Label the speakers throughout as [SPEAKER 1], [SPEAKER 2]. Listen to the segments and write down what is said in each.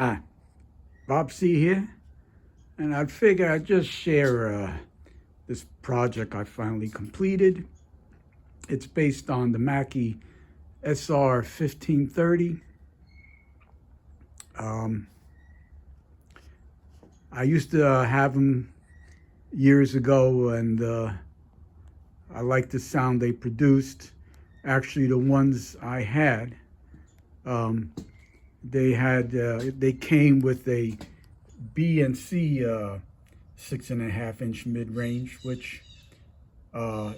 [SPEAKER 1] Hi, Bob C here, and I figure I'd just share this project I finally completed. It's based on the Mackie SR 1530. I used to have them years ago, and I liked the sound they produced. Actually, the ones I had, um, they came with a B and C 6.5 inch mid range, which uh,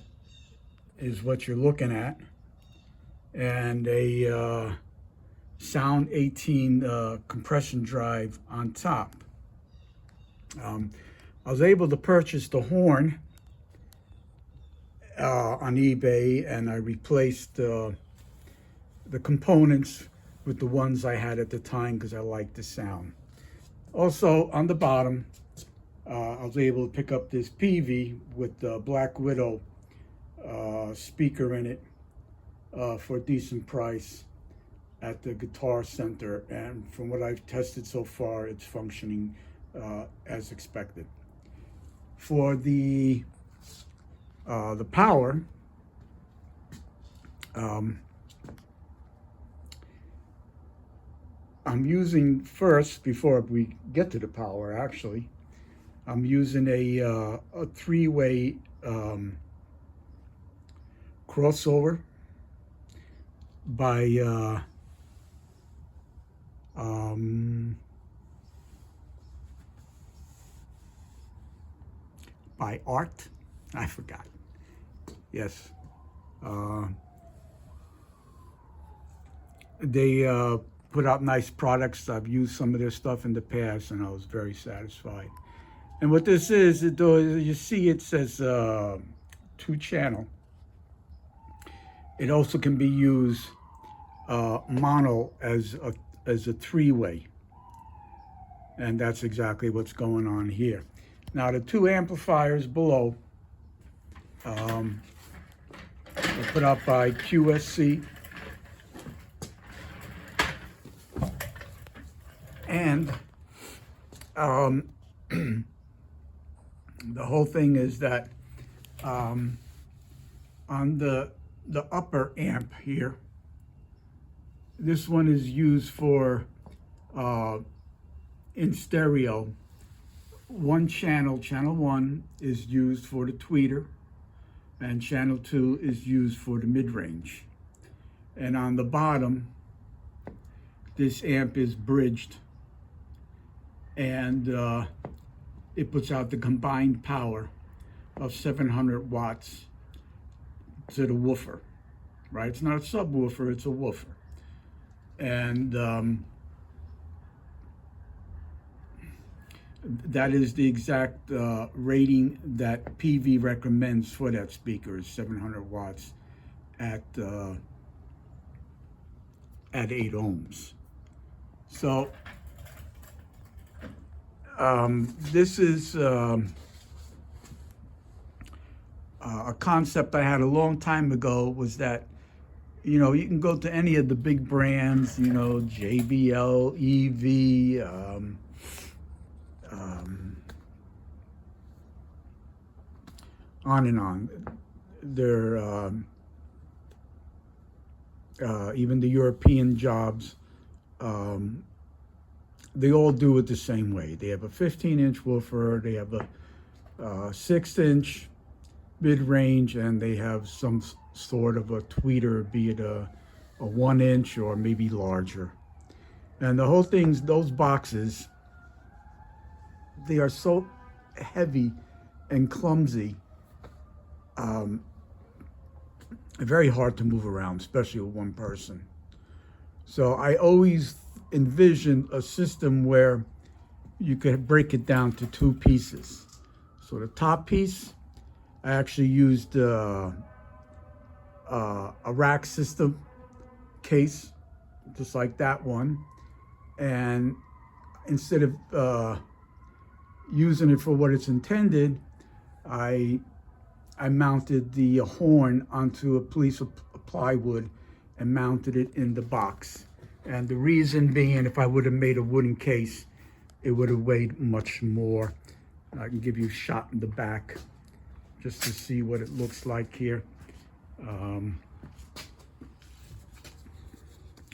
[SPEAKER 1] is what you're looking at, and a Sound 18 compression drive on top. I was able to purchase the horn on eBay, and I replaced the components with the ones I had at the time because I liked the sound. Also, on the bottom, I was able to pick up this PV with the Black Widow speaker in it for a decent price at the Guitar Center, and from what I've tested so far, it's functioning as expected. For the power, I'm using first, before we get to the power actually, I'm using a three-way crossover by Art. I forgot. Yes. They put out nice products. I've used some of their stuff in the past, and I was very satisfied. And what this is, you see it says 2-channel. It also can be used mono as a three-way. And that's exactly what's going on here. Now the two amplifiers below are put out by QSC. And the whole thing is that on the upper amp here, this one is used for in stereo. One channel, channel 1, is used for the tweeter, and channel 2 is used for the mid-range. And on the bottom, this amp is bridged, and it puts out the combined power of 700 watts to the woofer, right? It's not a subwoofer, it's a woofer. And that is the exact rating that PV recommends for that speaker, is 700 watts at 8 ohms. So this is a concept I had a long time ago, was that, you know, you can go to any of the big brands, you know, JBL, EV, on and on. They're even the European jobs, they all do it the same way. They have a 15-inch woofer, they have a 6-inch mid-range, and they have some sort of a tweeter, be it a 1-inch or maybe larger. And the whole thing's, those boxes, they are so heavy and clumsy, very hard to move around, especially with one person. So I always envisioned a system where you could break it down to 2 pieces. So the top piece, I actually used a rack system case, just like that one. And instead of using it for what it's intended, I mounted the horn onto a piece of plywood and mounted it in the box. And the reason being, if I would have made a wooden case, it would have weighed much more. I can give you a shot in the back just to see what it looks like here.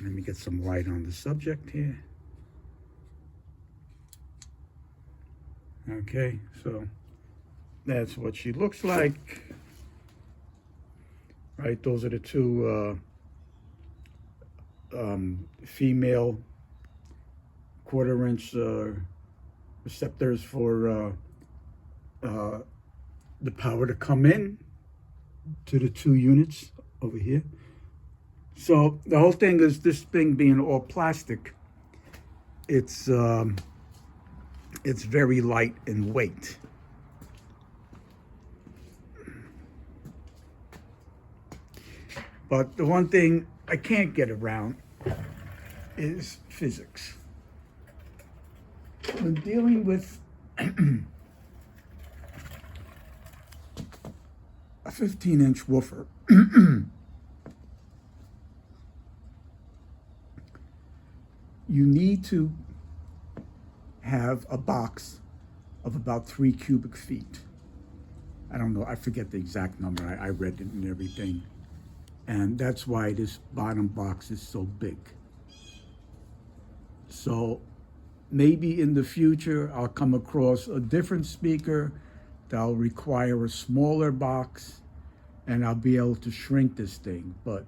[SPEAKER 1] Let me get some light on the subject here. Okay, so that's what she looks like. Right, those are the two female 1/4 inch receptors for the power to come in to the 2 units over here. So the whole thing is, this thing being all plastic, it's very light in weight. But the one thing I can't get around is physics. When dealing with a 15-inch woofer, you need to have a box of about 3 cubic feet. I don't know, I forget the exact number. I read it and everything. And that's why this bottom box is so big. So maybe in the future, I'll come across a different speaker that'll require a smaller box, and I'll be able to shrink this thing. But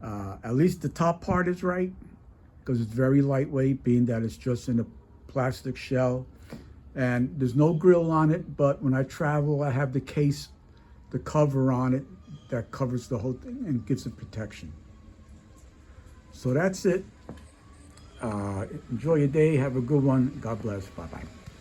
[SPEAKER 1] at least the top part is right, because it's very lightweight, being that it's just in a plastic shell. And there's no grill on it, but when I travel, I have the case, the cover on it that covers the whole thing and gives it protection. So that's it. Enjoy your day. Have a good one. God bless. Bye-bye.